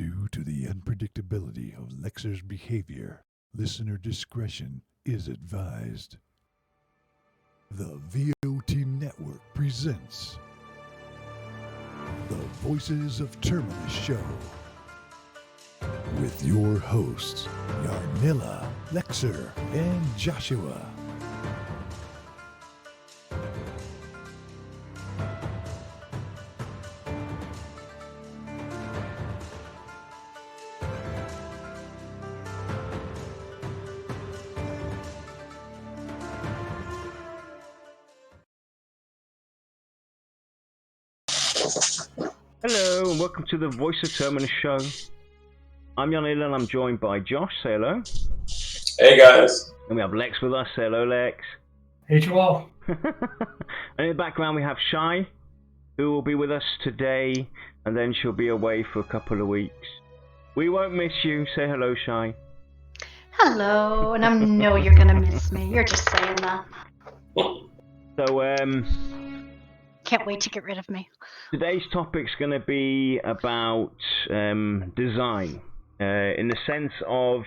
Due to the unpredictability of Lexer's behavior, listener discretion is advised. The VoT Network presents the Voices of Terminus show with your hosts, Yarnilla, Lexer, and Joshua. Hello and welcome to the Voice of Terminus show. I'm Yarnilla and I'm joined by Josh. Say hello. Hey guys. And we have Lex with us. Say hello, Lex. Hey you all. And in the background we have Shy, who will be with us today, and then she'll be away for a couple of weeks. We won't miss you. Say hello, Shy. Hello, and I know you're gonna miss me. You're just saying that. So, Can't wait to get rid of me. today's topic's going to be about design, in the sense of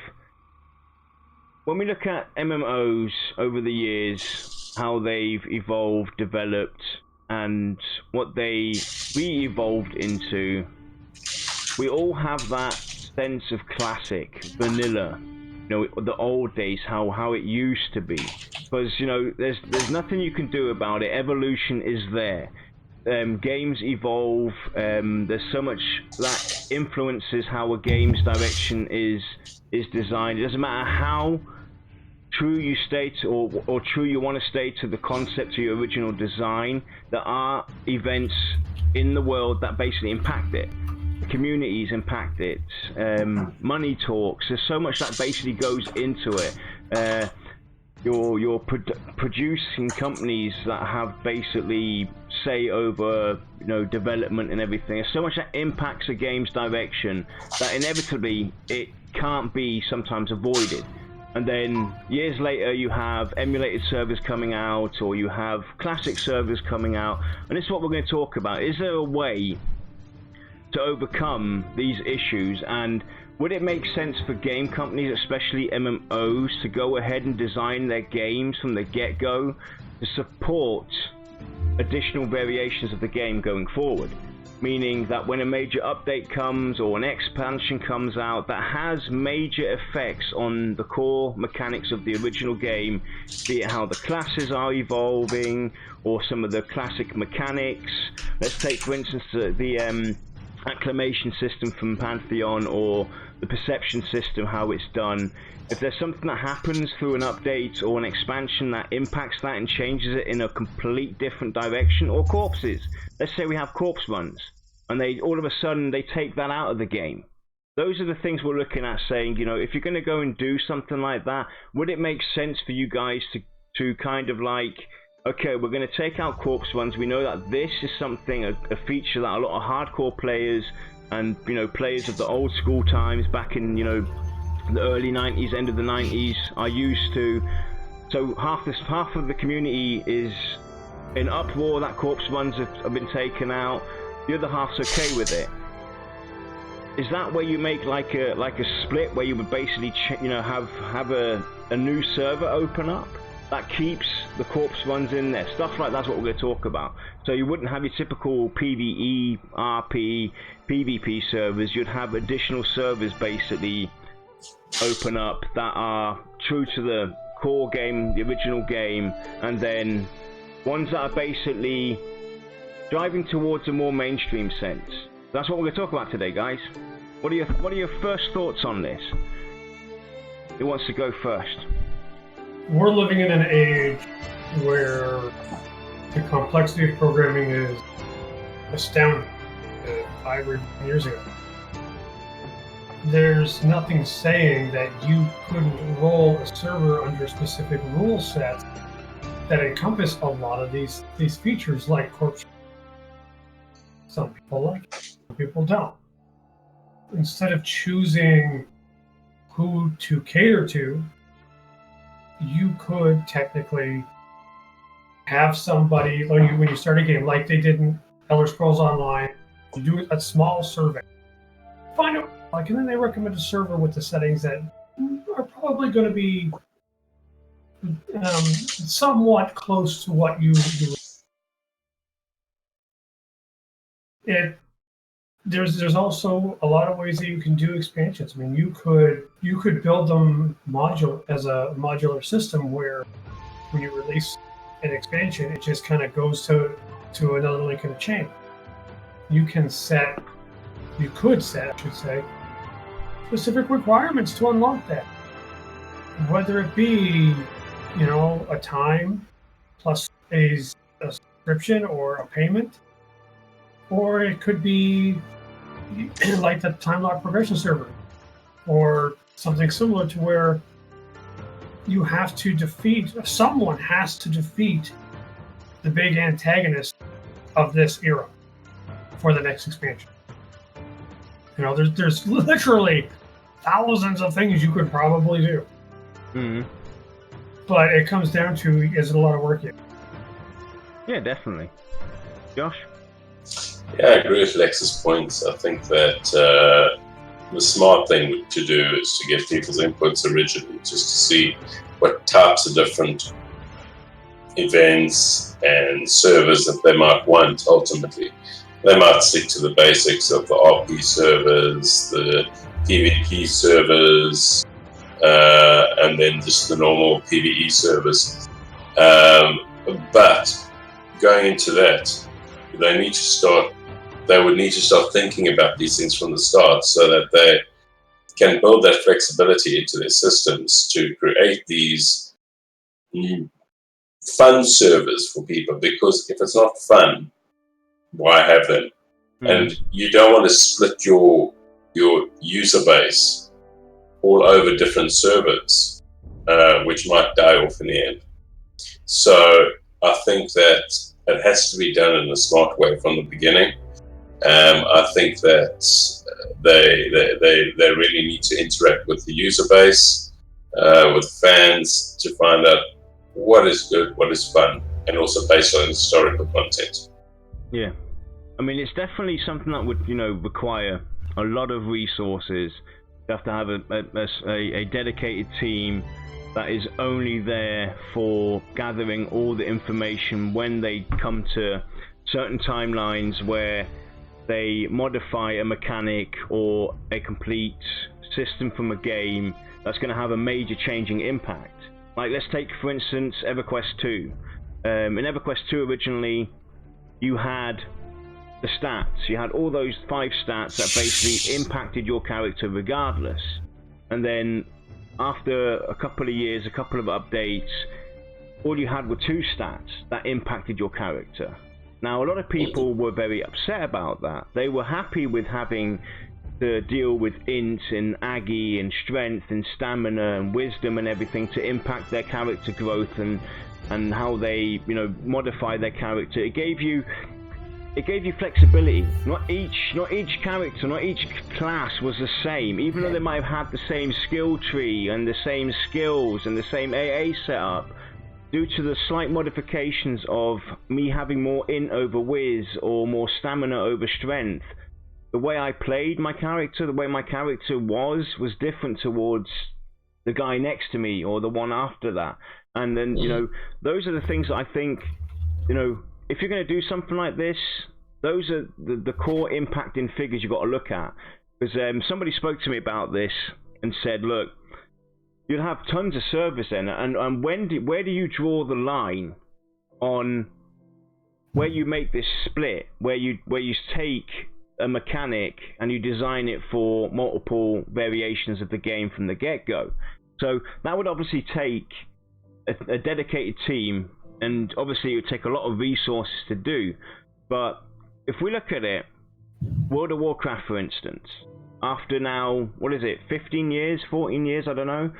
when we look at MMOs over the years, how they've evolved, developed, and what they re-evolved into. We all have that sense of classic, vanilla, the old days, how it used to be. Because, there's nothing you can do about it. Evolution is there. Games evolve. There's so much that influences how a game's direction is designed. It doesn't matter how true you stay to, or true you want to stay to the concept of your original design. There are events in the world that basically impact it. Communities impact it. Money talks. There's so much that basically goes into it. You're producing companies that have basically say over development and everything. There's so much that impacts a game's direction that inevitably it can't be sometimes avoided. And then years later you have emulated servers coming out, or you have classic servers coming out, and this is what we're going to talk about. Is there a way to overcome these issues, and would it make sense for game companies, especially MMOs, to go ahead and design their games from the get-go to support additional variations of the game going forward? Meaning that when a major update comes or an expansion comes out that has major effects on the core mechanics of the original game, be it how the classes are evolving or some of the classic mechanics. Let's take, for instance, the acclamation system from Pantheon, or the perception system, how it's done. If there's something that happens through an update or an expansion that impacts that and changes it in a complete different direction, or corpses. Let's say we have corpse runs and they all of a sudden they take that out of the game. Those are the things we're looking at, saying, if you're going to go and do something like that, would it make sense for you guys to kind of like, okay, we're going to take out corpse runs. We know that this is something, a feature that a lot of hardcore players and players of the old school times back in the early 90s, end of the 90s are used to. So half of the community is in uproar that corpse runs have been taken out. The other half's okay with it. Is that where you make like a split where you would basically have a new server open up that keeps the corpse runs in there? Stuff like that's what we're going to talk about. So you wouldn't have your typical PvE, RP, PvP servers. You'd have additional servers basically open up that are true to the core game, the original game, and then ones that are basically driving towards a more mainstream sense. That's what we're going to talk about today, guys. What are your first thoughts on this? Who wants to go first? We're living in an age where the complexity of programming is astounding. 5 or 10 years ago, there's nothing saying that you couldn't roll a server under specific rule sets that encompass a lot of these features, like corpse. Some people like it, some people don't. Instead of choosing who to cater to, you could technically have somebody, when you start a game, like they did in Elder Scrolls Online, you do a small survey. Find out like, and then they recommend a server with the settings that are probably going to be somewhat close to what you it. There's also a lot of ways that you can do expansions. I mean, you could build them as a modular system where when you release an expansion, it just kind of goes to another link in the chain. You could set, I should say, specific requirements to unlock that. Whether it be, a time plus a subscription or a payment, or it could be like the time lock progression server, or something similar to where someone has to defeat the big antagonist of this era for the next expansion. There's literally thousands of things you could probably do. Mm-hmm. But it comes down to, is it a lot of work yet? Yeah, definitely. Josh? Yeah, I agree with Lex's points. I think that the smart thing to do is to get people's inputs originally, just to see what types of different events and servers that they might want ultimately. They might stick to the basics of the RP servers, the PvP servers, and then just the normal PvE servers. But going into that, they would need to start thinking about these things from the start so that they can build that flexibility into their systems to create these fun servers for people. Because if it's not fun, why have them? And you don't want to split your user base all over different servers, which might die off in the end. So I think that it has to be done in a smart way from the beginning. I think that they really need to interact with the user base, with fans, to find out what is good, what is fun, and also based on historical content. Yeah, I mean, it's definitely something that would require a lot of resources. You have to have a dedicated team that is only there for gathering all the information when they come to certain timelines where they modify a mechanic or a complete system from a game that's going to have a major changing impact. Like, let's take, for instance, EverQuest 2. In EverQuest 2 originally, you had the stats. You had all those 5 stats that basically impacted your character regardless. And then after a couple of years, a couple of updates, all you had were 2 stats that impacted your character. Now, a lot of people were very upset about that. They were happy with having to deal with int and aggie and strength and stamina and wisdom and everything to impact their character growth and how they modify their character. It gave you flexibility. Not each character, not each class was the same, even though they might have had the same skill tree and the same skills and the same AA setup. Due to the slight modifications of me having more int over whiz or more stamina over strength, the way I played my character, the way my character was different towards the guy next to me or the one after that. And then, those are the things that I think, if you're going to do something like this, those are the core impacting figures you've got to look at. Because somebody spoke to me about this and said, look, you'll have tons of servers then, and where do you draw the line on where you make this split, where you take a mechanic and you design it for multiple variations of the game from the get-go? So that would obviously take a dedicated team, and obviously it would take a lot of resources to do. But if we look at it, World of Warcraft, for instance, after now, 15 years, 14 years, I don't know,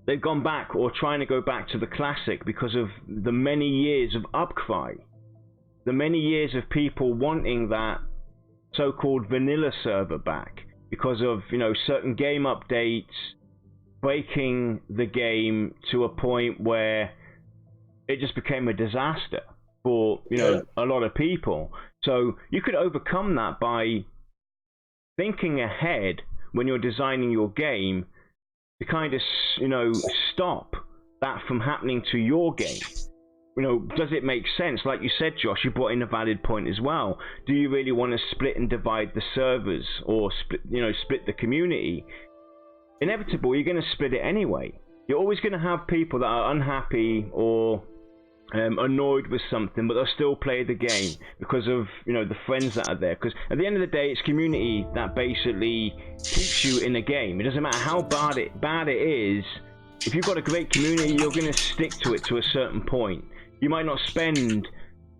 they've gone back, or trying to go back to the classic, because of the many years of upcry, the many years of people wanting that so-called vanilla server back, because of certain game updates breaking the game to a point where it just became a disaster for a lot of people. So you could overcome that by thinking ahead when you're designing your game to kind of, stop that from happening to your game. Does it make sense? Like you said, Josh, you brought in a valid point as well. Do you really want to split and divide the servers, or split the community? Inevitable, you're going to split it anyway. You're always going to have people that are unhappy or annoyed with something, but they'll still play the game because of the friends that are there. Because at the end of the day, it's community that basically keeps you in a game. It doesn't matter how bad it is. If you've got a great community, you're going to stick to it to a certain point. You might not spend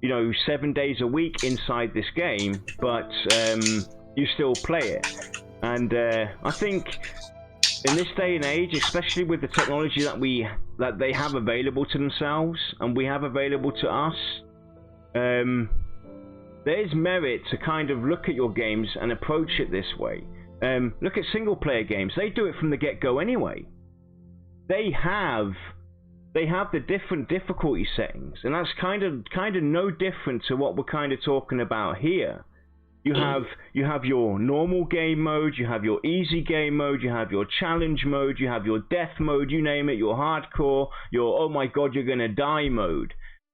7 days a week inside this game, but you still play it. And I think in this day and age, especially with the technology that they have available to themselves and we have available to us, there's merit to kind of look at your games and approach it this way. Look at single player games. They do it from the get-go anyway. They have the different difficulty settings, and that's kind of no different to what we're kind of talking about here. You have your normal game mode, you have your easy game mode, you have your challenge mode, you have your death mode, you name it, your hardcore, your oh my god you're gonna die mode.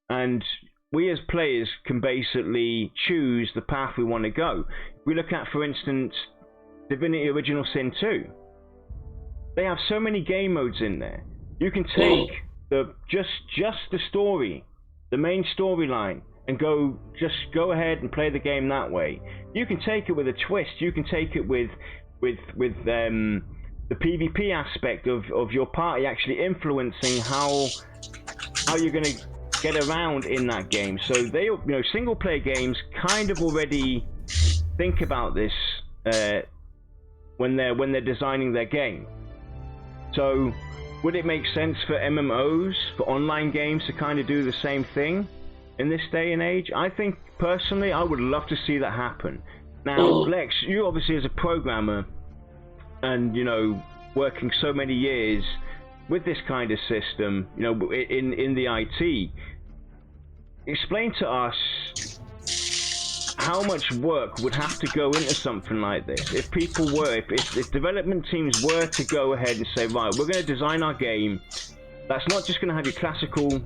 And we as players can basically choose the path we want to go. If we look at, for instance, Divinity Original Sin 2. They have so many game modes in there. You can take just the story, the main storyline, and go ahead and play the game that way. You can take it with a twist. You can take it with the PvP aspect of your party actually influencing how you're going to get around in that game. So they, single player games kind of already think about this when they're designing their game. So would it make sense for MMOs, for online games, to kind of do the same thing in this day and age? I think personally I would love to see that happen. Now, Lex, you obviously as a programmer and working so many years with this kind of system, in the IT, explain to us how much work would have to go into something like this if if development teams were to go ahead and say, right, we're going to design our game that's not just going to have your classical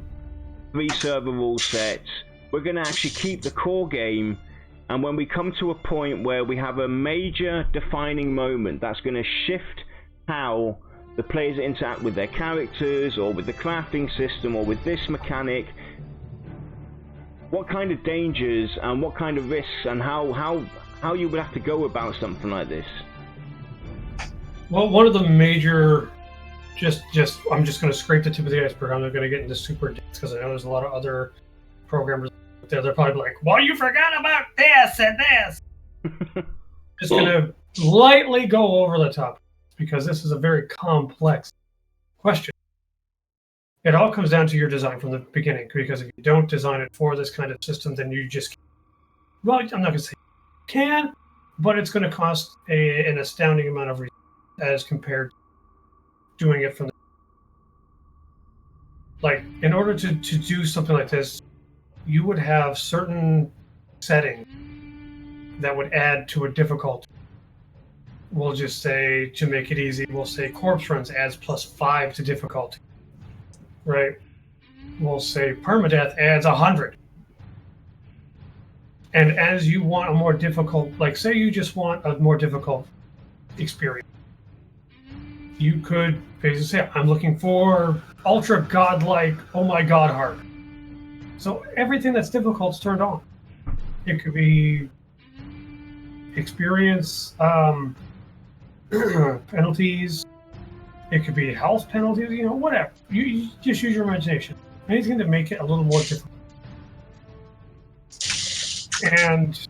3 server rule sets. We're going to actually keep the core game, and when we come to a point where we have a major defining moment that's going to shift how the players interact with their characters, or with the crafting system, or with this mechanic, what kind of dangers and what kind of risks and how you would have to go about something like this? Well, one of the major, I'm just going to scrape the tip of the iceberg. I'm not going to get into super depths because I know there's a lot of other programmers out there. They're probably like, well, you forgot about this and this. Just going to lightly go over the top because this is a very complex question. It all comes down to your design from the beginning, because if you don't design it for this kind of system, then you just, well, I'm not going to say you can, but it's going to cost an astounding amount of resources as compared to doing it from the, like, in order to do something like this, you would have certain settings that would add to a difficulty. We'll just say, to make it easy, we'll say corpse runs adds +5 to difficulty. Right? We'll say permadeath adds 100. And as you want a more difficult, like say you just want a more difficult experience, you could basically say, I'm looking for ultra godlike, oh my god hard. So everything that's difficult is turned on. It could be experience penalties. It could be health penalties, whatever. You just use your imagination. Anything to make it a little more difficult. And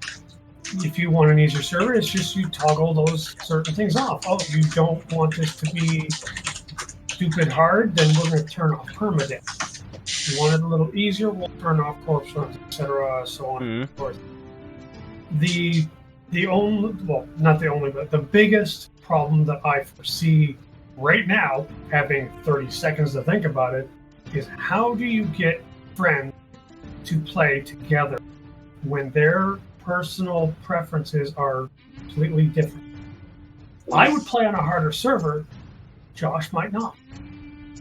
if you want an easier server, it's just you toggle those certain things off. Oh, you don't want this to be stupid hard, then we're going to turn off permadeath. You want it a little easier, we'll turn off corpse runs, etc., so on and so forth. The only, well, not the only, but the biggest problem that I foresee right now, having 30 seconds to think about it, is how do you get friends to play together when their personal preferences are completely different? I would play on a harder server. Josh might not.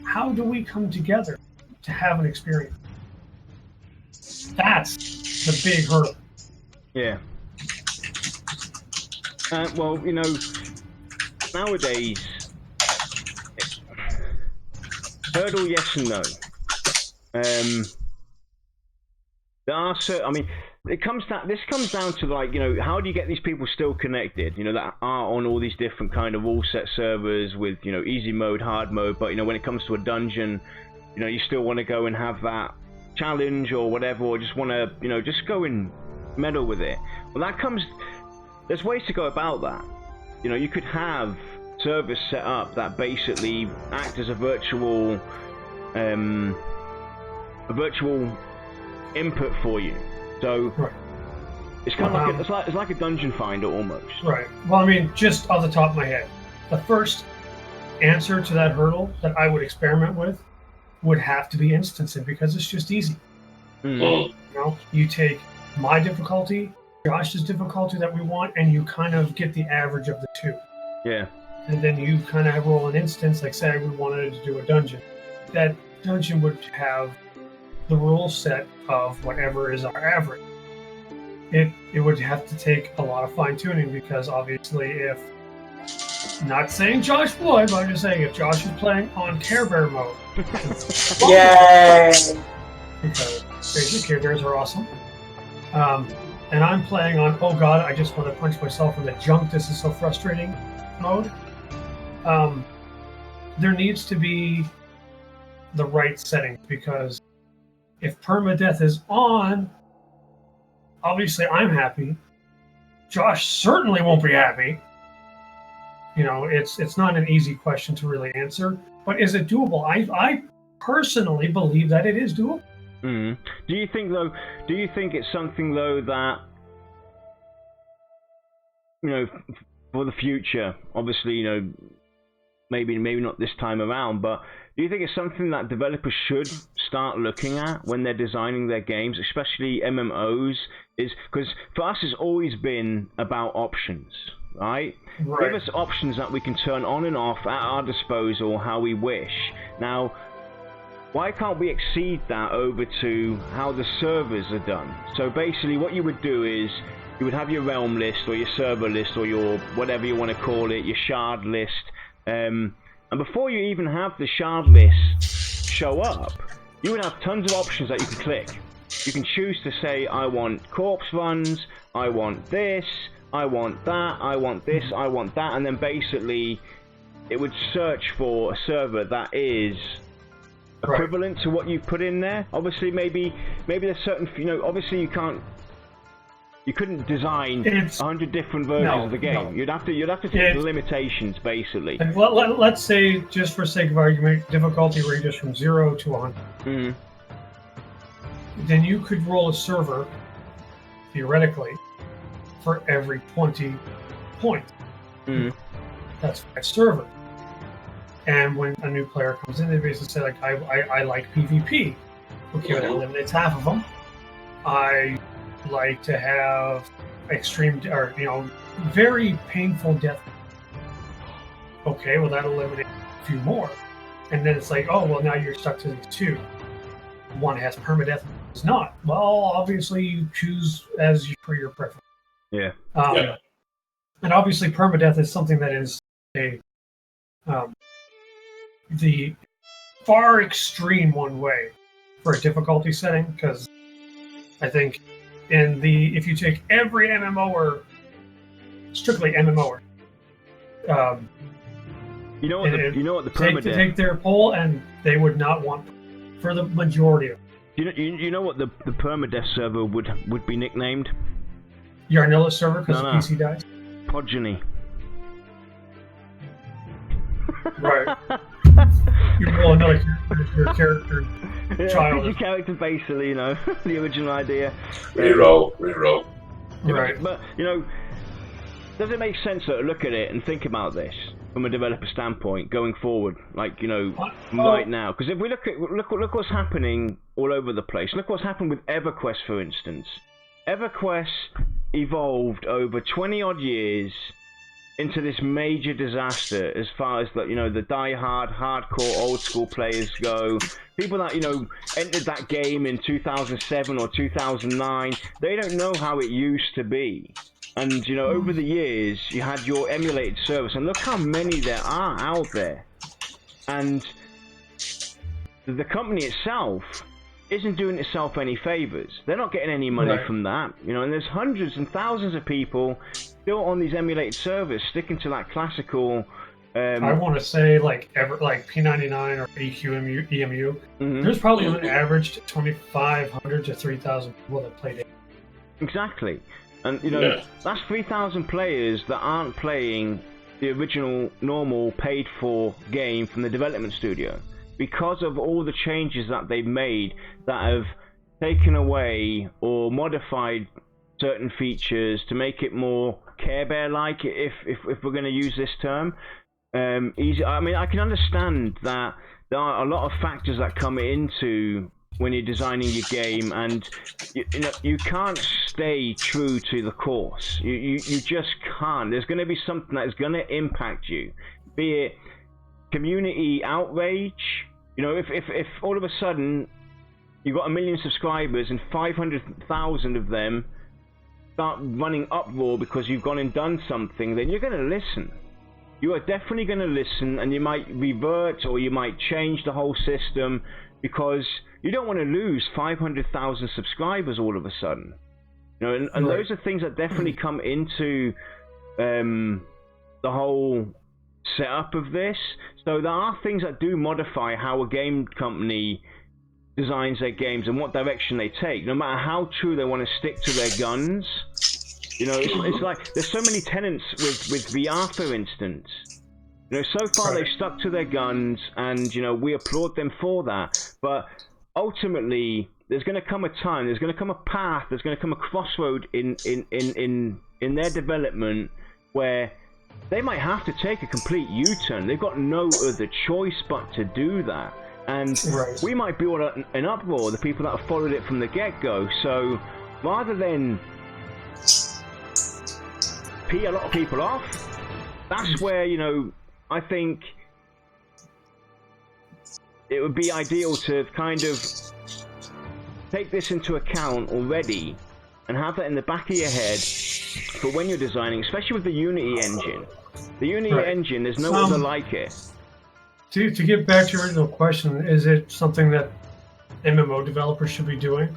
How do we come together to have an experience? That's the big hurdle. Yeah. Well, you know, nowadays, hurdle yes and no. There are I mean, this comes down to, like, you know, how do you get these people still connected? You know, that are on all these different kind of all set servers with, you know, easy mode, hard mode. But, you know, when it comes to a dungeon, you know, you still want to go and have that challenge or whatever, or just want to, you know, just go and meddle with it. Well, there's ways to go about that. You know, you could have servers set up that basically act as a virtual input for you. So right. it's kind of it's like a dungeon finder almost. Right. Well, I mean, just off the top of my head, the first answer to that hurdle that I would experiment with would have to be instancing, because it's just easy. Mm. You know, you take my difficulty, Josh's difficulty that we want, and you kind of get the average of the two. Yeah. And then you kind of roll an instance, like say we wanted to do a dungeon. That dungeon would have the rule set of whatever is our average. It would have to take a lot of fine tuning, because obviously if, not saying Josh would, but I'm just saying if Josh is playing on Care Bear mode. Yay! Because basic Care Bears are awesome. And I'm playing on, oh god, I just want to punch myself in the junk, this is so frustrating mode. There needs to be the right setting, because if permadeath is on, obviously I'm happy. Josh certainly won't be happy. You know, it's not an easy question to really answer, but is it doable? I personally believe that it is doable. Mm. Do you think it's something though that, you know, for the future, obviously, you know, maybe not this time around, but do you think it's something that developers should start looking at when they're designing their games, especially MMOs? Is because for us it's always been about options, right? Give us options that we can turn on and off at our disposal how we wish. Now, why can't we exceed that over to how the servers are done? So basically what you would do is you would have your realm list or your server list or your whatever you want to call it, your shard list. And before you even have the shard list show up, you would have tons of options that you can click. You can choose to say, I want corpse runs, I want this, I want that, I want this, I want that, and then basically it would search for a server that is equivalent to what you've put in there. Obviously, maybe there's certain, you know, obviously you couldn't design 100 different versions of the game. No. You'd have to take the limitations, basically. Let's say, just for sake of argument, difficulty ranges from 0 to 100. Mm-hmm. Then you could roll a server, theoretically, for every 20 points. Mm-hmm. That's 5 servers. And when a new player comes in, they basically say, like, I like PvP. Okay, that eliminates half of them. I like to have extreme, or, you know, very painful death. Okay, well, that'll eliminate a few more. And then it's like, oh, well, now you're stuck to these two. One has permadeath, one does not. Well, obviously, you choose as per your preference. Yeah. And obviously, permadeath is something that is the far extreme one way for a difficulty setting, because I think if you take every MMO or strictly MMO, you know what the permadeath take their poll, and they would not want for the majority of it. You know what the permadeath server would be nicknamed? Yarnilla server, because the PC dies. Progeny. Right. You roll another your character child. Your character, basically, you know, the original idea. Reroll. Right. But, you know, does it make sense to look at it and think about this from a developer standpoint going forward, like, you know, right now? Because if we look what's happening all over the place. Look what's happened with EverQuest, for instance. EverQuest evolved over 20 odd years into this major disaster as far as the die-hard, hardcore, old-school players go. People that entered that game in 2007 or 2009, they don't know how it used to be. And over the years, you had your emulated service, and look how many there are out there. And the company itself isn't doing itself any favors. They're not getting any money from that, and there's hundreds and thousands of people still on these emulated servers sticking to that classical. I want to say like P99 or EQEMU. Mm-hmm. There's probably an average 2,500 to 3,000 people that played it. Exactly, and that's 3,000 players that aren't playing the original normal paid for game from the development studio, because of all the changes that they've made that have taken away or modified certain features to make it more Care Bear-like, if we're going to use this term. Easy. I mean, I can understand that there are a lot of factors that come into when you're designing your game, and you can't stay true to the course. You just can't. There's going to be something that is going to impact you, be it community outrage. If all of a sudden you've got 1 million subscribers and 500,000 of them start running uproar because you've gone and done something, then you're going to listen. You are definitely going to listen, and you might revert or you might change the whole system, because you don't want to lose 500,000 subscribers all of a sudden. And those are things that definitely come into the whole setup of this. So there are things that do modify how a game company designs their games and what direction they take, no matter how true they want to stick to their guns. It's like there's so many tenets with VR, for instance. So far they've stuck to their guns, and we applaud them for that. But ultimately, there's going to come a time, there's going to come a path, there's going to come a crossroad in their development where they might have to take a complete U-turn. They've got no other choice but to do that. And we might be all an uproar, the people that have followed it from the get-go. So rather than pee a lot of people off, that's where, I think it would be ideal to kind of take this into account already and have that in the back of your head for when you're designing, especially with the Unity engine. The Unity engine, there's no other like it. To get back to your original question, is it something that MMO developers should be doing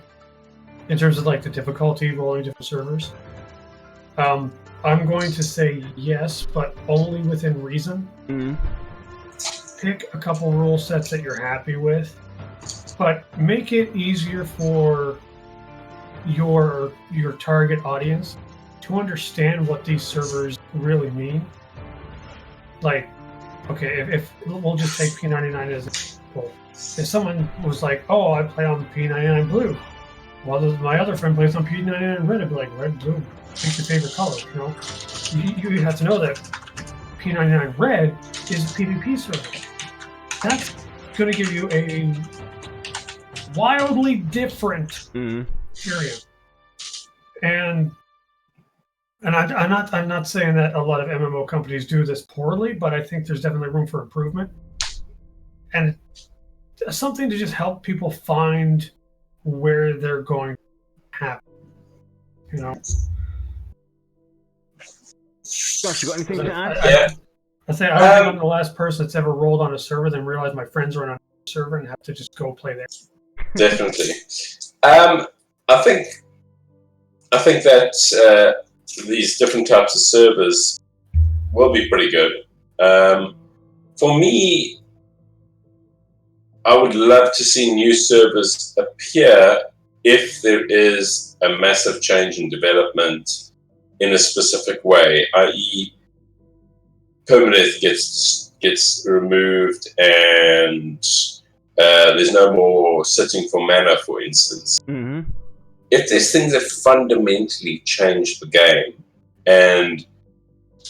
in terms of like the difficulty rolling different servers? I'm going to say yes, but only within reason. Mm-hmm. Pick a couple rule sets that you're happy with, but make it easier for your target audience to understand what these servers really mean. Like, okay, if we'll just take P99 as an example. If someone was like, "Oh, I play on P99 blue," while my other friend plays on P99 red, I'd be like, "Red, blue, pick your favorite color." You have to know that P99 red is a PvP server. That's going to give you a wildly different experience. And I'm not saying that a lot of MMO companies do this poorly, but I think there's definitely room for improvement. And something to just help people find where they're going to happen. Josh, you got anything to add? Yeah. I say I'm the last person that's ever rolled on a server, then realized my friends are on a server and have to just go play there. Definitely. I think that these different types of servers will be pretty good. For me, I would love to see new servers appear if there is a massive change in development in a specific way, i.e. permanent gets removed and there's no more sitting for mana, for instance. Mm-hmm. If there's things that fundamentally change the game and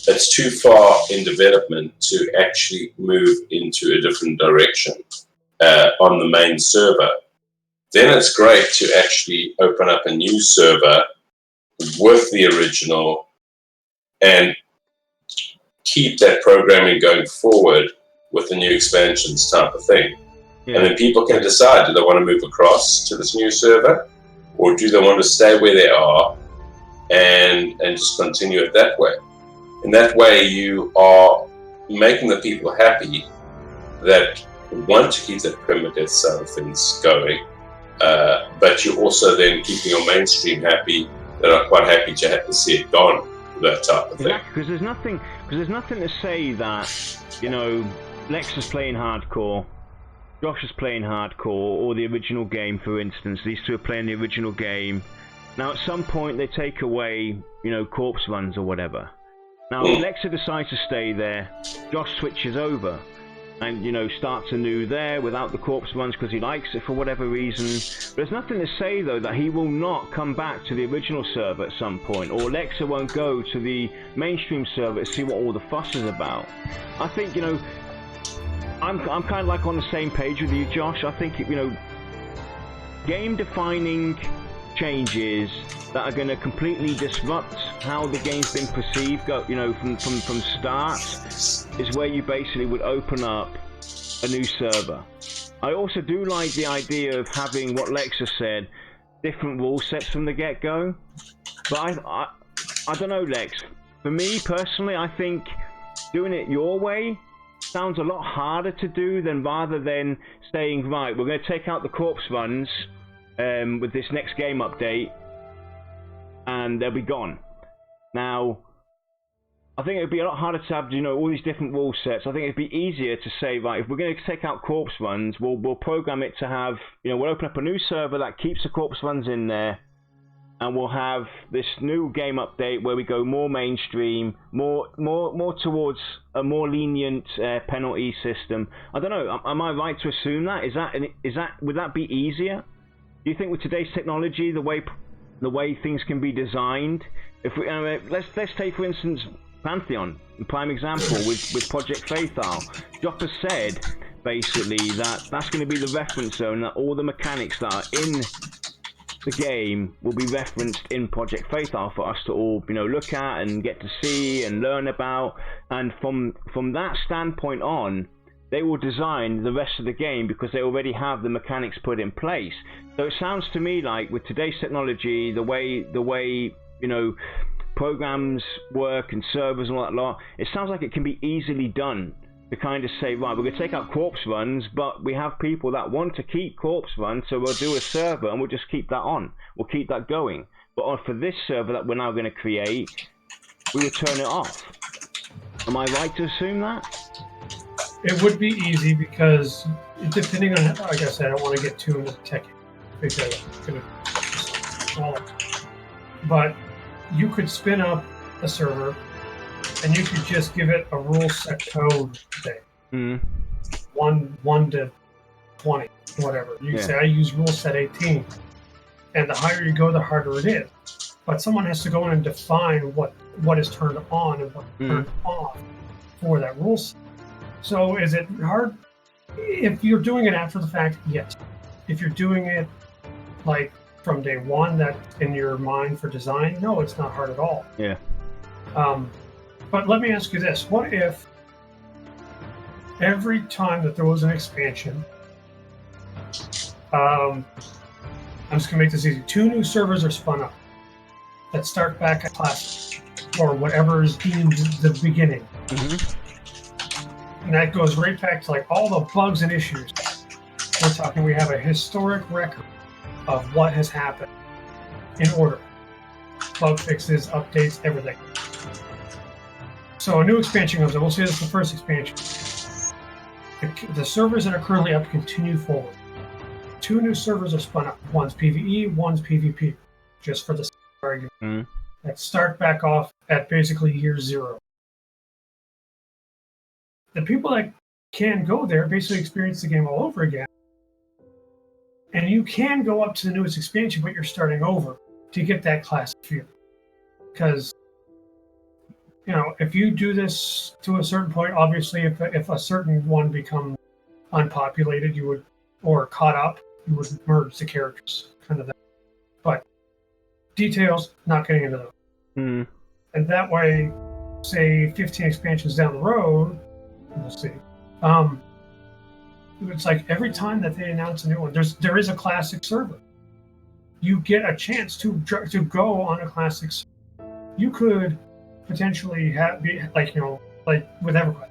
it's too far in development to actually move into a different direction on the main server, then it's great to actually open up a new server with the original and keep that programming going forward with the new expansions type of thing. Yeah. And then people can decide, do they want to move across to this new server, or do they want to stay where they are and just continue it that way? And that way you are making the people happy that want to keep that primitive side of things going, but you're also then keeping your mainstream happy, that are quite happy to have to see it gone, that type of thing. Exactly, because there's nothing to say that, you know, Lex is playing hardcore, Josh is playing hardcore, or the original game, for instance. These two are playing the original game. Now, at some point, they take away, you know, corpse runs or whatever. Now, if Lexa decides to stay there, Josh switches over and, you know, starts anew there without the corpse runs because he likes it for whatever reason. But there's nothing to say, though, that he will not come back to the original server at some point, or Lexa won't go to the mainstream server to see what all the fuss is about. I think, you know, I'm kind of like on the same page with you, Josh. I think, you know, game-defining changes that are going to completely disrupt how the game's been perceived, you know, from start, is where you basically would open up a new server. I also do like the idea of having, what Lexa said, different rule sets from the get-go. But I don't know, Lex. For me personally, I think doing it your way sounds a lot harder to do than rather than saying, right, we're going to take out the corpse runs with this next game update, and they'll be gone. Now, I think it would be a lot harder to have, you know, all these different rule sets. I think it'd be easier to say, right, if we're going to take out corpse runs, we'll program it to have, you know, we'll open up a new server that keeps the corpse runs in there, and we'll have this new game update where we go more mainstream, more towards a more lenient penalty system. I don't know. Am I right to assume that? Is that would that be easier? Do you think with today's technology, the way things can be designed, if we let's take for instance Pantheon, a prime example with Project Faithal. Jopper said basically that that's going to be the reference zone, that all the mechanics that are in the game will be referenced in Project Faithal for us to all, you know, look at and get to see and learn about. And from that standpoint on, they will design the rest of the game because they already have the mechanics put in place. So it sounds to me like with today's technology, the way you know, programs work and servers and all that lot, it sounds like it can be easily done to kind of say, right, we're going to take out corpse runs, but we have people that want to keep corpse runs, so we'll do a server and we'll just keep that on. We'll keep that going. But for this server that we're now going to create, we will turn it off. Am I right to assume that? It would be easy because depending on, like I said, I don't want to get too into the tech because I'm going to, but you could spin up a server and you could just give it a rule set code thing. 1 to 20, whatever. You say I use rule set 18, and the higher you go, the harder it is. But someone has to go in and define what is turned on and what's turned off for that rule set. So is it hard? If you're doing it after the fact, yes. If you're doing it like from day one, that's in your mind for design, no, it's not hard at all. Yeah. But let me ask you this. What if every time that there was an expansion, I'm just going to make this easy, 2 new servers are spun up that start back at classic, or whatever is deemed the beginning. And that goes right back to like all the bugs and issues. We're talking, we have a historic record of what has happened in order. Bug fixes, updates, everything. So a new expansion comes in. We'll say this is the first expansion. The servers that are currently up continue forward. 2 new servers are spun up. One's PvE, one's PvP. Just for the argument. That start back off at basically year 0. The people that can go there basically experience the game all over again. And you can go up to the newest expansion, but you're starting over to get that classic feel. Because, you know, if you do this to a certain point, obviously if a certain one becomes unpopulated, you would, or caught up, you would merge the characters, kind of that. But details, not getting into those. And that way, say 15 expansions down the road, we'll see. It's like every time that they announce a new one, there is a classic server. You get a chance to go on a classic server. You could potentially be like with EverQuest.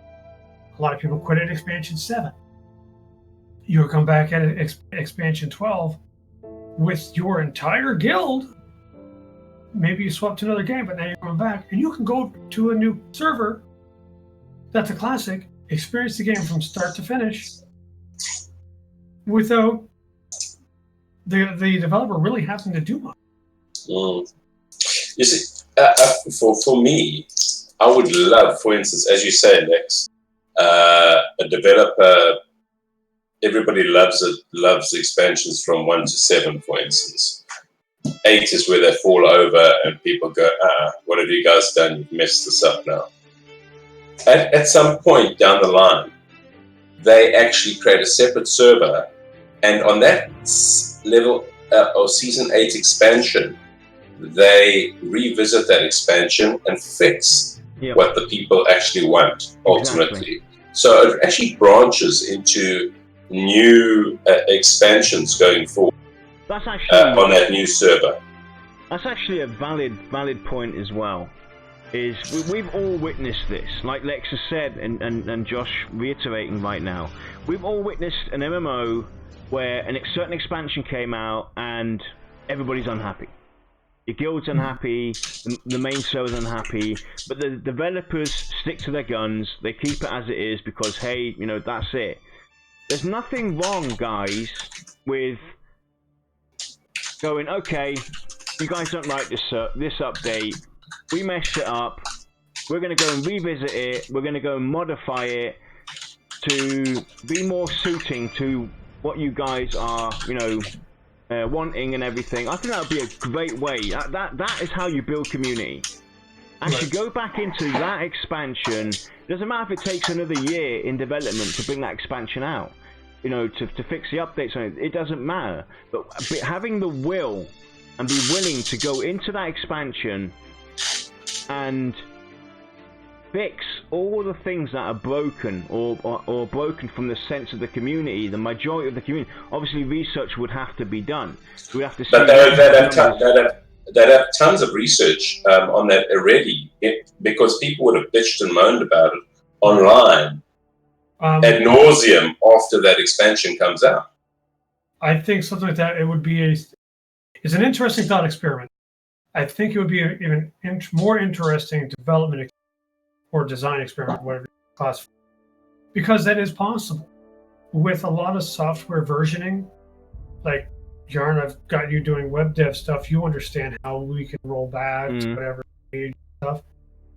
A lot of people quit at expansion 7. You'll come back at expansion 12 with your entire guild. Maybe you swapped to another game, but now you're going back, and you can go to a new server that's a classic, experience the game from start to finish without the developer really having to do much. You see, for me, I would love, for instance, as you say, Lex, a developer. Everybody loves expansions from 1 to 7, for instance. 8 is where they fall over and people go, what have you guys done? You've messed this up now. At some point down the line, they actually create a separate server, and on that level or Season 8 expansion, they revisit that expansion and fix what the people actually want, ultimately. Exactly. So it actually branches into new expansions going forward. That's actually on that new server. That's actually a valid point as well. Is we've all witnessed this, like Lex has said, and Josh reiterating right now. We've all witnessed an MMO where a certain expansion came out and everybody's unhappy. Your guild's unhappy, the main server's unhappy, but the developers stick to their guns. They keep it as it is because, hey, that's it. There's nothing wrong, guys, with going, okay, you guys don't like this update, we messed it up, we're going to go and revisit it, we're going to go and modify it to be more suiting to what you guys are, wanting and everything. I think that would be a great way. That is how you build community. Actually go back into that expansion. Doesn't matter if it takes another year in development to bring that expansion out, to fix the updates on it. It doesn't matter. But having the will and be willing to go into that expansion and fix all the things that are broken or broken from the sense of the community, the majority of the community. Obviously, research would have to be done. We have to see. But they'd have tons of research on that already, because people would have bitched and moaned about it online ad nauseum after that expansion comes out. I think something like that, it would be it's an interesting thought experiment. I think it would be an even more interesting development or design experiment, whatever you classify, because that is possible. With a lot of software versioning, like Yarn, I've got you doing web dev stuff. You understand how we can roll back to whatever stage stuff.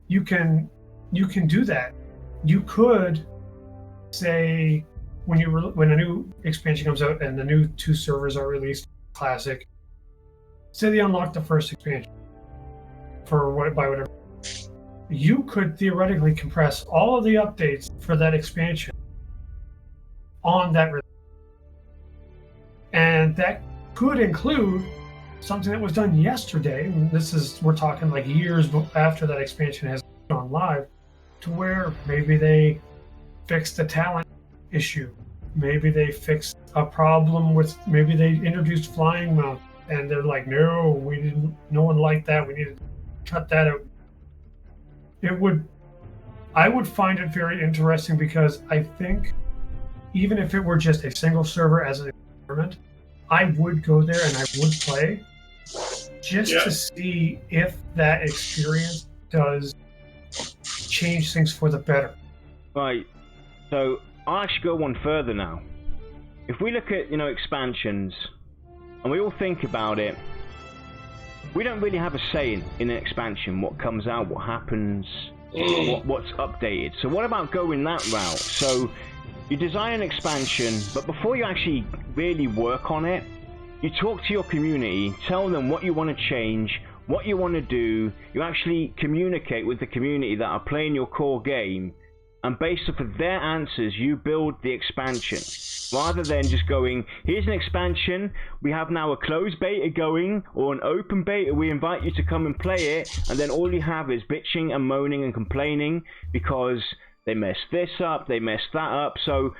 You can do that. You could say when a new expansion comes out and the new 2 servers are released, classic. Say they unlock the first expansion by whatever. You could theoretically compress all of the updates for that expansion on that release. And that could include something that was done yesterday. And we're talking like years after that expansion has gone live, to where maybe they fixed the talent issue. Maybe they fixed a problem maybe they introduced flying mount and they're like, no one liked that. We need to cut that out. I would find it very interesting, because I think even if it were just a single server as an experiment, I would go there and I would play just to see if that experience does change things for the better. Right. So I'll actually go one further now. If we look at, expansions, and we all think about it, we don't really have a say in an expansion, what comes out, what happens, what's updated. So what about going that route? So you design an expansion, but before you actually really work on it, you talk to your community, tell them what you want to change, what you want to do. You actually communicate with the community that are playing your core game, and based off of their answers, you build the expansion. Rather than just going, here's an expansion, we have now a closed beta going, or an open beta, we invite you to come and play it, and then all you have is bitching and moaning and complaining because they messed this up, they messed that up. So,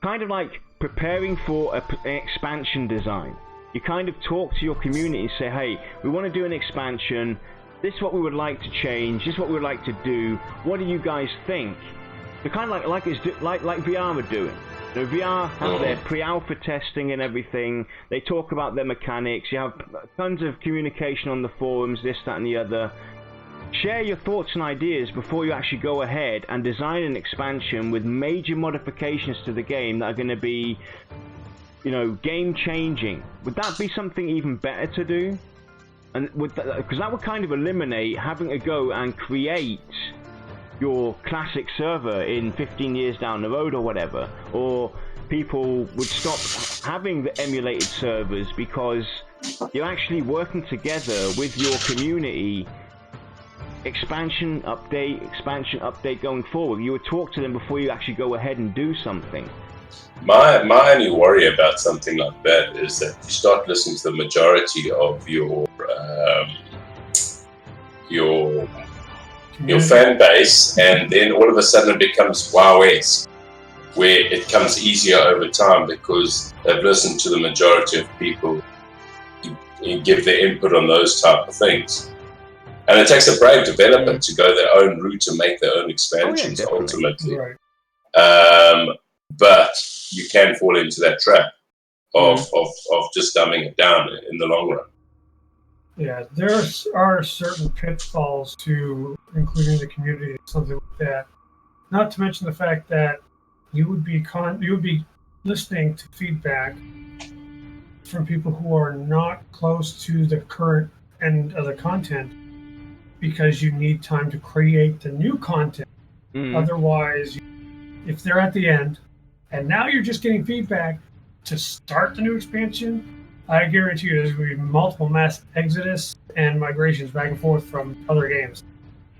kind of like preparing for an expansion design. You kind of talk to your community and say, hey, we want to do an expansion, this is what we would like to change, this is what we would like to do, what do you guys think? So kind of like VR are doing. You know, VR have their pre-alpha testing and everything. They talk about their mechanics. You have tons of communication on the forums, this, that, and the other. Share your thoughts and ideas before you actually go ahead and design an expansion with major modifications to the game that are going to be, you know, game-changing. Would that be something even better to do? And because that would kind of eliminate having to go and create your classic server in 15 years down the road or whatever, or people would stop having the emulated servers because you're actually working together with your community. Expansion update going forward. You would talk to them before you actually go ahead and do something. My only worry about something like that is that you start listening to the majority of your fan base, and then all of a sudden it becomes WoW-esque, where it comes easier over time because they've listened to the majority of people and give their input on those type of things. And it takes a brave developer to go their own route and make their own expansions ultimately. Right. But you can fall into that trap of just dumbing it down in the long run. Yeah, there are certain pitfalls to including the community, something like that. Not to mention the fact that you would be listening to feedback from people who are not close to the current end of the content because you need time to create the new content. Otherwise, if they're at the end and now you're just getting feedback to start the new expansion, I guarantee you there's going to be multiple mass exodus and migrations back and forth from other games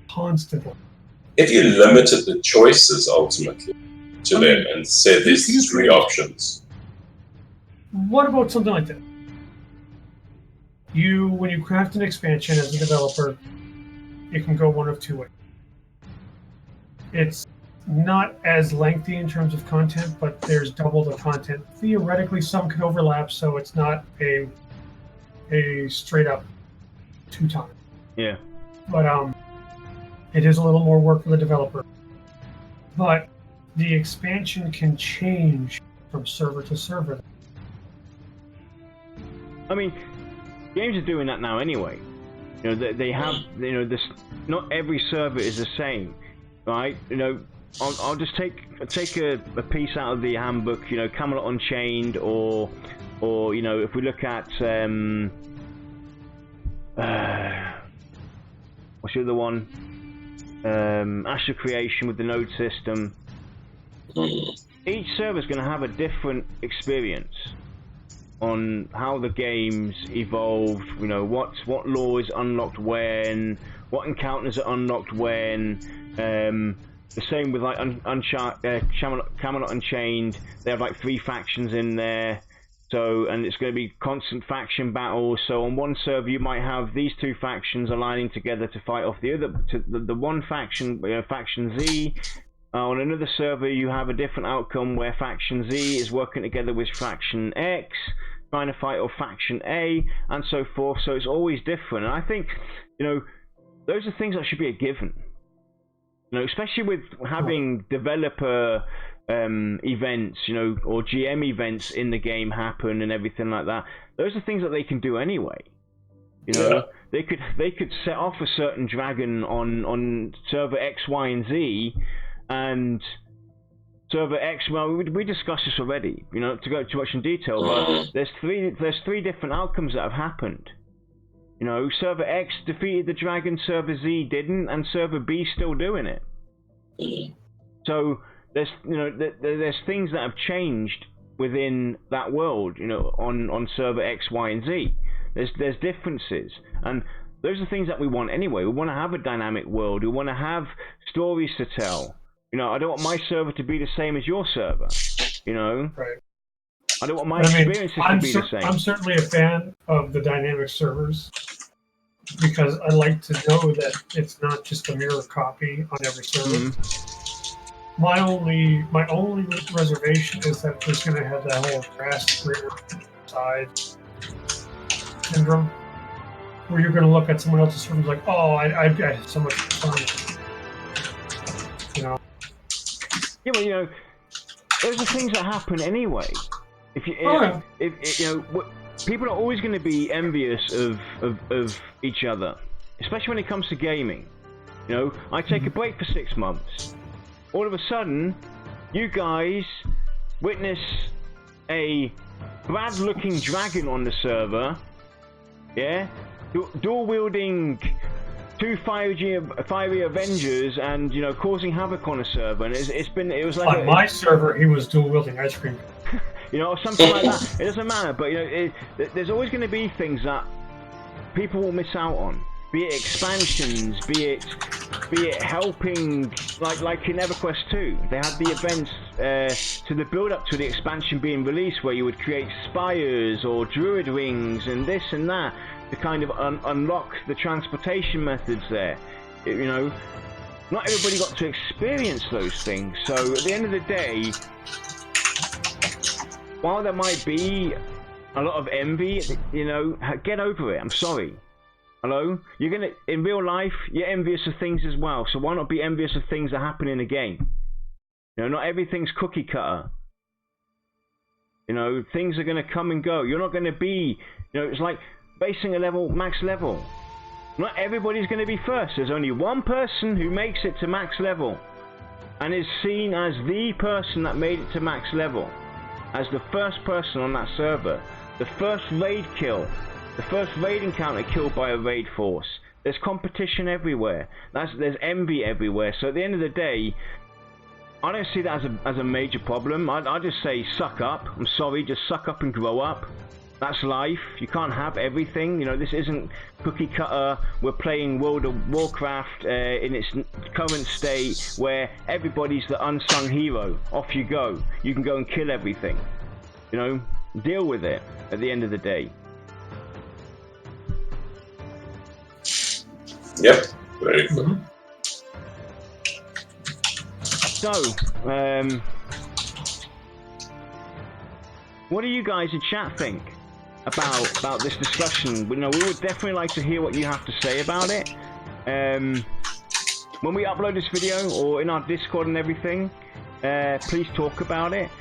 constantly. If you limited the choices ultimately to them and said there's 3 options. What about something like that? When you craft an expansion as a developer, it can go one of 2 ways. It's not as lengthy in terms of content, but there's double the content. Theoretically, some can overlap, so it's not a straight up 2 times. Yeah. But it is a little more work for the developer. But the expansion can change from server to server. I mean, games are doing that now anyway. You know, they have, you know, this. Not every server is the same, right? You know, I'll just take a piece out of the handbook. You know, Camelot Unchained, or you know, if we look at what's the other one? Astral Creation with the node system. Each server is going to have a different experience on how the game's evolved, you know, what lore is unlocked when, what encounters are unlocked when. The same with like Camelot Unchained. They have like 3 factions in there, so, and it's going to be constant faction battles. So on one server you might have these 2 factions aligning together to fight off the other, the one faction, faction Z. On another server you have a different outcome where faction Z is working together with faction X, trying to fight off faction A, and so forth. So it's always different. And I think, you know, those are things that should be a given. You know, especially with having developer events, you know, or GM events in the game happen and everything like that. Those are things that they can do anyway. You know, they could set off a certain dragon on server X, Y, and Z, and server X. Well, we discussed this already. You know, to go too much in detail, but there's three different outcomes that have happened. You know, server X defeated the dragon, server Z didn't, and server B still doing it. So there's things that have changed within that world. You know, on server X, Y, and Z. There's differences, and those are things that we want anyway. We want to have a dynamic world. We want to have stories to tell. You know, I don't want my server to be the same as your server. You know, Right. I don't want my I mean, experiences to be the same. I'm certainly a fan of the dynamic servers because I like to know that it's not just a mirror copy on every server. My only reservation is that there's going to have that whole grass rear side syndrome, where you're going to look at someone else's server and be like, oh, I've got so much fun. You know. Yeah, well, you know, those are things that happen anyway. If you, if you know, people are always going to be envious of each other, especially when it comes to gaming. You know, I take a break for 6 months. All of a sudden, you guys witness a Brad-looking dragon on the server, yeah, dual-wielding 2 fiery Avengers, and you know, causing havoc on the server. And it was like on my server, he was dual-wielding ice cream. You know, or something like that. It doesn't matter, but you know, there's always going to be things that people will miss out on. Be it expansions, be it helping, like in EverQuest 2, they had the events to the build-up to the expansion being released, where you would create spires or druid rings and this and that to kind of unlock the transportation methods there. You know, not everybody got to experience those things. So at the end of the day, while there might be a lot of envy, you know, get over it. I'm sorry. Hello? You're gonna, in real life, you're envious of things as well. So why not be envious of things that happen in a game? You know, not everything's cookie cutter. You know, things are gonna come and go. You're not gonna be, you know, it's like basing a level, max level. Not everybody's gonna be first. There's only one person who makes it to max level and is seen as the person that made it to max level, as the first person on that server, the first raid kill, the first raid encounter killed by a raid force. There's competition everywhere. There's envy everywhere. So at the end of the day, I don't see that as a major problem. I just say suck up. I'm sorry, just suck up and grow up. That's life. You can't have everything. You know, this isn't cookie cutter. We're playing World of Warcraft in its current state, where everybody's the unsung hero. Off you go. You can go and kill everything. You know, deal with it at the end of the day. Yep, very good. So, what do you guys in chat think about this discussion? We would definitely like to hear what you have to say about it. When we upload this video, or in our Discord and everything, please talk about it.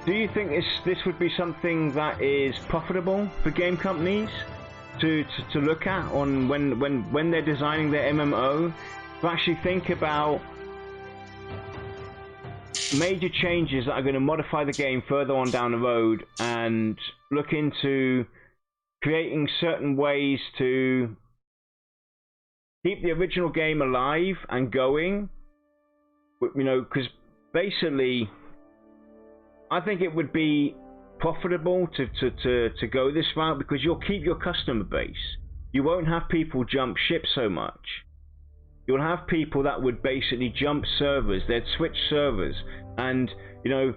Do you think this would be something that is profitable for game companies to look at on when they're designing their MMO, to actually think about major changes that are going to modify the game further on down the road, and look into creating certain ways to keep the original game alive and going? You know, because basically I think it would be profitable to go this route, because you'll keep your customer base. You won't have people jump ship so much. You'll have people that would basically jump servers. They'd switch servers, and you know,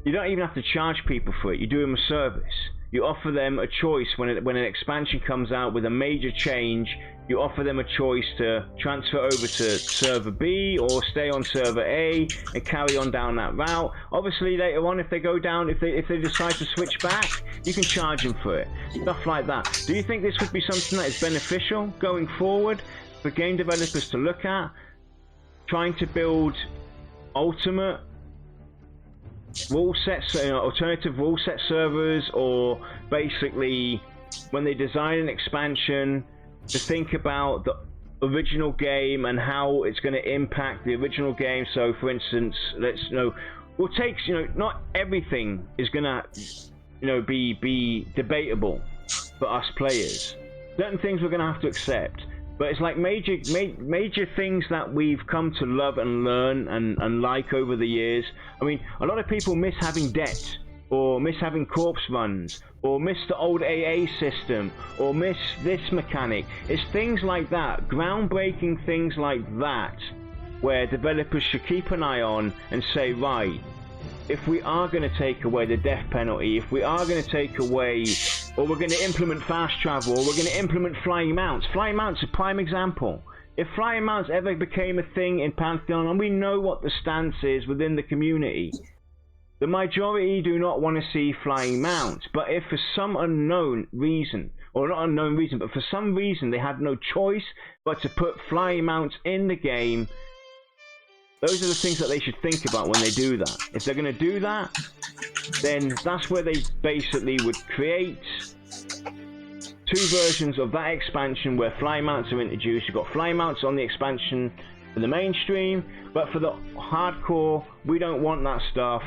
you don't even have to charge people for it. You do them a service. You offer them a choice when an expansion comes out with a major change. You offer them a choice to transfer over to server B or stay on server A and carry on down that route. Obviously later on, if they go down, if they decide to switch back, you can charge them for it. Stuff like that. Do you think this would be something that is beneficial going forward for game developers to look at? Trying to build ultimate rule sets, alternative rule set servers, or basically when they design an expansion, to think about the original game and how it's going to impact the original game. So for instance, we'll take, not everything is going to be debatable for us players. Certain things we're going to have to accept, but it's like major things that we've come to love and learn and like over the years. I mean, a lot of people miss having debt, or miss having corpse runs, or miss the old AA system, or miss this mechanic. It's things like that, groundbreaking things like that where developers should keep an eye on and say, right, if we are going to take away the death penalty, if we are going to take away, or we're going to implement fast travel, or we're going to implement flying mounts. Flying mounts are a prime example. If flying mounts ever became a thing in Pantheon, and we know what the stance is within the community, the majority do not want to see flying mounts. But if for some unknown reason, or not unknown reason, but for some reason they had no choice but to put flying mounts in the game, those are the things that they should think about when they do that. If they're going to do that, then that's where they basically would create two versions of that expansion where flying mounts are introduced. You've got flying mounts on the expansion for the mainstream, but for the hardcore, we don't want that stuff.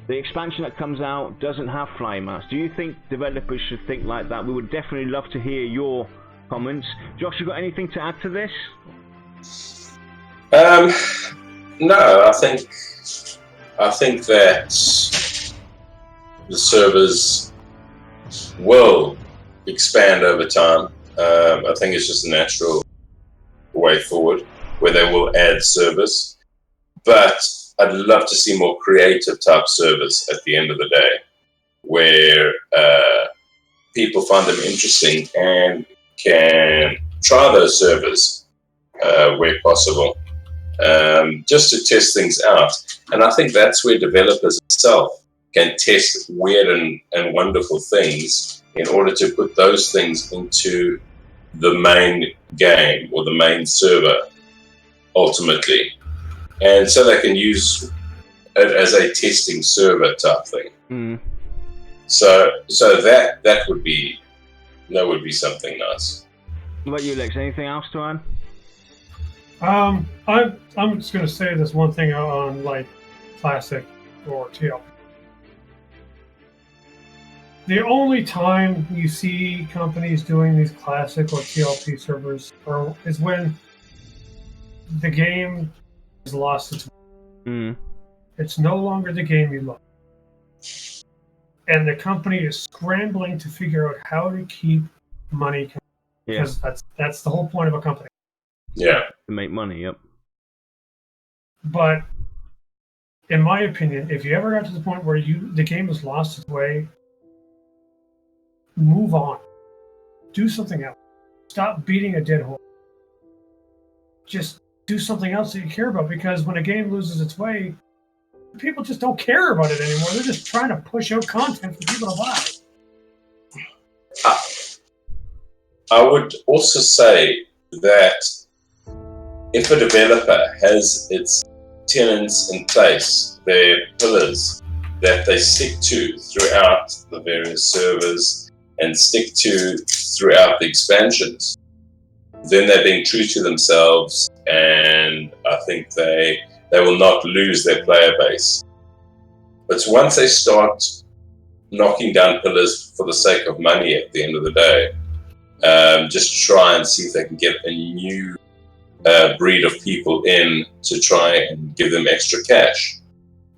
The expansion that comes out doesn't have flying mounts. Do you think developers should think like that? We would definitely love to hear your comments. Josh, you got anything to add to this? No, I think that the servers will expand over time. I think it's just a natural way forward where they will add servers, but I'd love to see more creative type servers at the end of the day, where people find them interesting and can try those servers where possible. Just to test things out. And I think that's where developers themselves can test weird and wonderful things in order to put those things into the main game or the main server ultimately. And so they can use it as a testing server type thing. Mm. So that would be something nice. What about you, Lex? Anything else to add? I'm just gonna say this one thing on like classic or TLP. The only time you see companies doing these classic or TLP servers is when the game has lost its. It's no longer the game you love, and the company is scrambling to figure out how to keep money. Because that's the whole point of a company. Yeah. To make money, yep. But in my opinion, if you ever got to the point where the game has lost its way, move on. Do something else. Stop beating a dead horse. Just do something else that you care about, because when a game loses its way, people just don't care about it anymore. They're just trying to push out content for people to buy. I would also say that if a developer has its tenants in place, their pillars that they stick to throughout the various servers and stick to throughout the expansions, then they're being true to themselves, and I think they will not lose their player base. But once they start knocking down pillars for the sake of money at the end of the day, just try and see if they can get a new breed of people in to try and give them extra cash,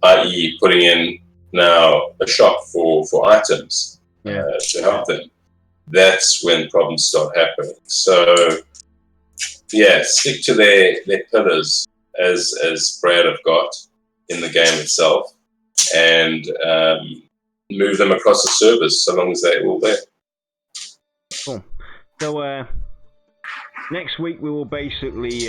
i.e. putting in now a shop for items to help them. That's when problems start happening. So stick to their pillars as Brad have got in the game itself, and move them across the servers so long as they're all there. Cool. So next week we will basically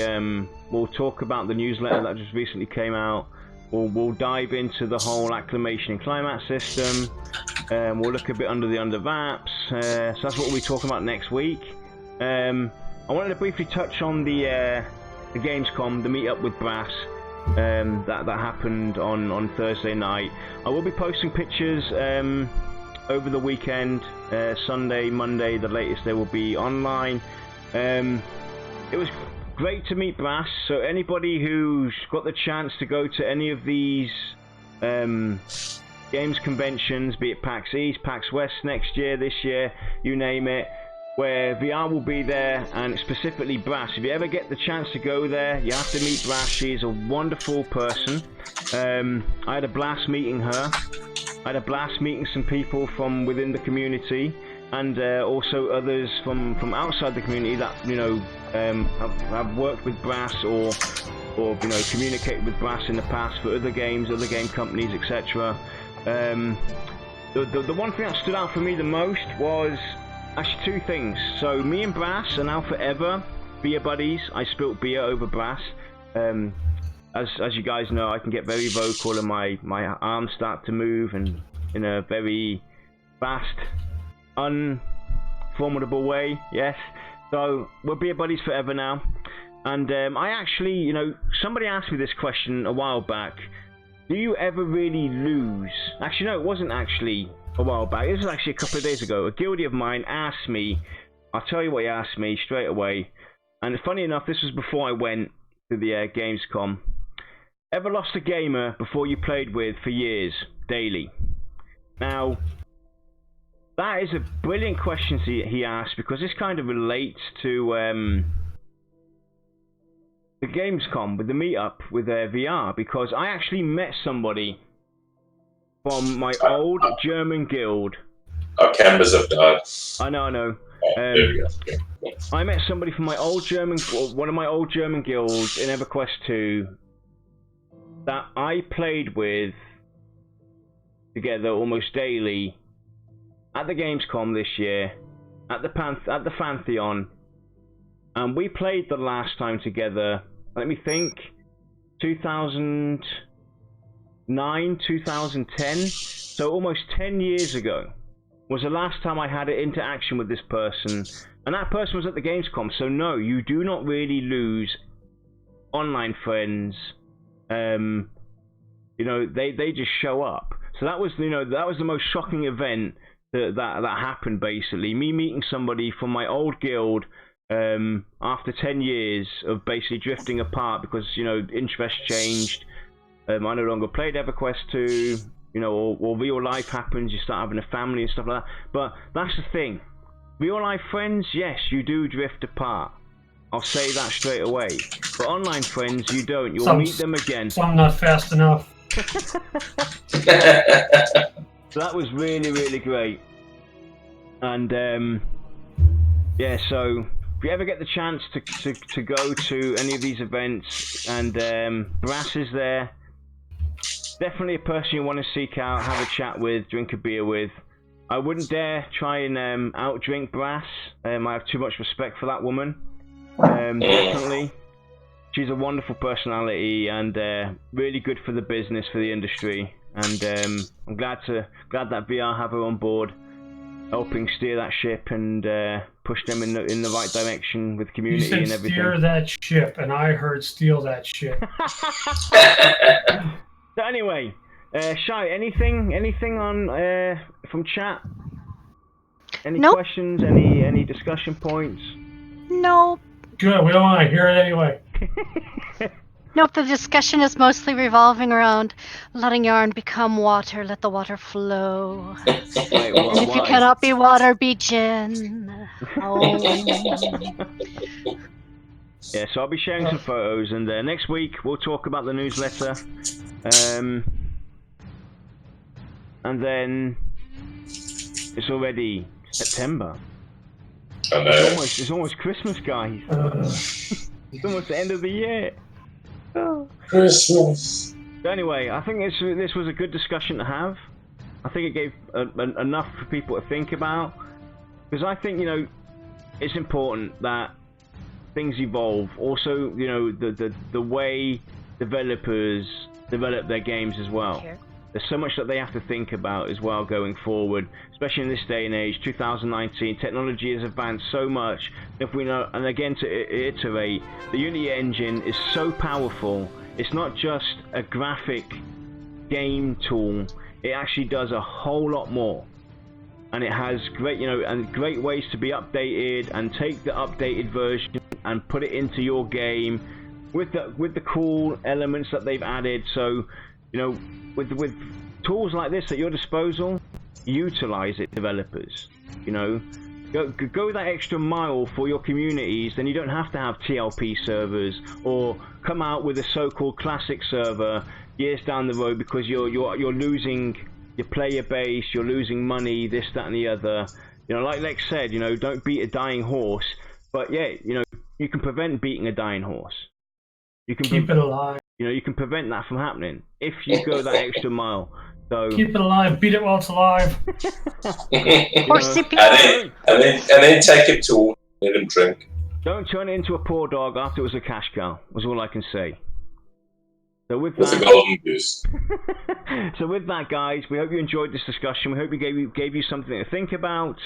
we'll talk about the newsletter that just recently came out. We'll dive into the whole acclamation and climax system. We'll look a bit under the underwraps. So that's what we'll be talking about next week. I wanted to briefly touch on the Gamescom, the meetup with Brass that happened on Thursday night. I will be posting pictures over the weekend, Sunday, Monday, the latest they will be online. It was great to meet Brass, so anybody who's got the chance to go to any of these games conventions, be it PAX East, PAX West next year, this year, you name it, where VR will be there, and specifically Brass. If you ever get the chance to go there, you have to meet Brass. She is a wonderful person. I had a blast meeting her. I had a blast meeting some people from within the community, and also others from outside the community that have worked with Brass or or communicated with Brass in the past for other games, other game companies, etc. The one thing that stood out for me the most was actually two things. So me and Brass are now forever beer buddies. I spilt beer over Brass. As you guys know, I can get very vocal and my arms start to move and in a very fast, unformidable way. Yes. So we're beer buddies forever now. And I actually, somebody asked me this question a while back. Do you ever really lose? Actually, no, it wasn't actually a while back. This was actually a couple of days ago. A guildie of mine asked me, I'll tell you what he asked me straight away. And funny enough, this was before I went to the Gamescom. Ever lost a gamer before you played with for years, daily? Now, that is a brilliant question he asked, because this kind of relates to the Gamescom, with the meetup with VR, because I actually met somebody from my old German guild. Our campers have died. I know. There we go. I met somebody from my old one of my old German guilds in EverQuest 2 that I played with together almost daily at the Gamescom this year, at the Pantheon, and we played the last time together. Let me think. 2009, 2010. So almost 10 years ago was the last time I had an interaction with this person. And that person was at the Gamescom. So no, you do not really lose online friends. They just show up. So that was, that was the most shocking event that happened, basically. Me meeting somebody from my old guild after 10 years of basically drifting apart because interests changed. I no longer played EverQuest 2, or real life happens, you start having a family and stuff like that. But that's the thing, real life friends, yes, you do drift apart, I'll say that straight away. But online friends, you don't. You'll meet them again. Some not fast enough. So that was really, really great. And yeah, so if you ever get the chance to go to any of these events, and Brass is there, definitely a person you want to seek out, have a chat with, drink a beer with. I wouldn't dare try and outdrink Brass. I have too much respect for that woman. Definitely. She's a wonderful personality and really good for the business, for the industry. And I'm glad that VR have her on board, helping steer that ship and push them in the right direction with community and everything. Steer that ship, and I heard steal that ship. So anyway, Shai, anything on from chat? Any questions? Any discussion points? No. Good. We don't want to hear it anyway. Nope, the discussion is mostly revolving around letting yarn become water, let the water flow. Wait, And if you cannot be water, be gin. Oh. Yeah, so I'll be sharing some photos, and next week we'll talk about the newsletter. And then it's already September. It's almost Christmas, guys. It's almost the end of the year. Oh. Christmas. So anyway, I think this was a good discussion to have. I think it gave enough for people to think about, because I think it's important that things evolve. Also, the way developers develop their games as well. Sure. There's so much that they have to think about as well going forward, especially in this day and age, 2019. Technology has advanced so much. If we know, and again to iterate, the Unity engine is so powerful. It's not just a graphic game tool. It actually does a whole lot more, and it has great, and great ways to be updated and take the updated version and put it into your game with the cool elements that they've added. So, with tools like this at your disposal, utilize it, developers. Go that extra mile for your communities. Then you don't have to have TLP servers or come out with a so-called classic server years down the road, because you're losing your player base, you're losing money, this, that, and the other. Like Lex said, don't beat a dying horse. But yeah, you can prevent beating a dying horse. You can Keep it alive. You know, you can prevent that from happening if you go that extra mile. So Keep it alive. Beat it while it's alive. Or CPR. and then take him to let him drink. Don't turn it into a poor dog after it was a cash cow. Was all I can say. So with With that, a golden goose. so with that, guys, we hope you enjoyed this discussion. We hope we gave you something to think about.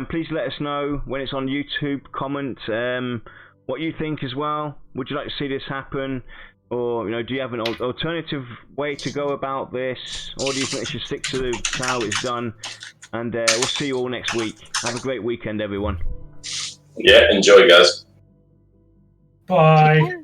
Please let us know when it's on YouTube. Comment what you think as well. Would you like to see this happen, or do you have an alternative way to go about this, or do you think it should stick to how it's done? And we'll see you all next week. Have a great weekend, everyone. Yeah, enjoy, guys. Bye.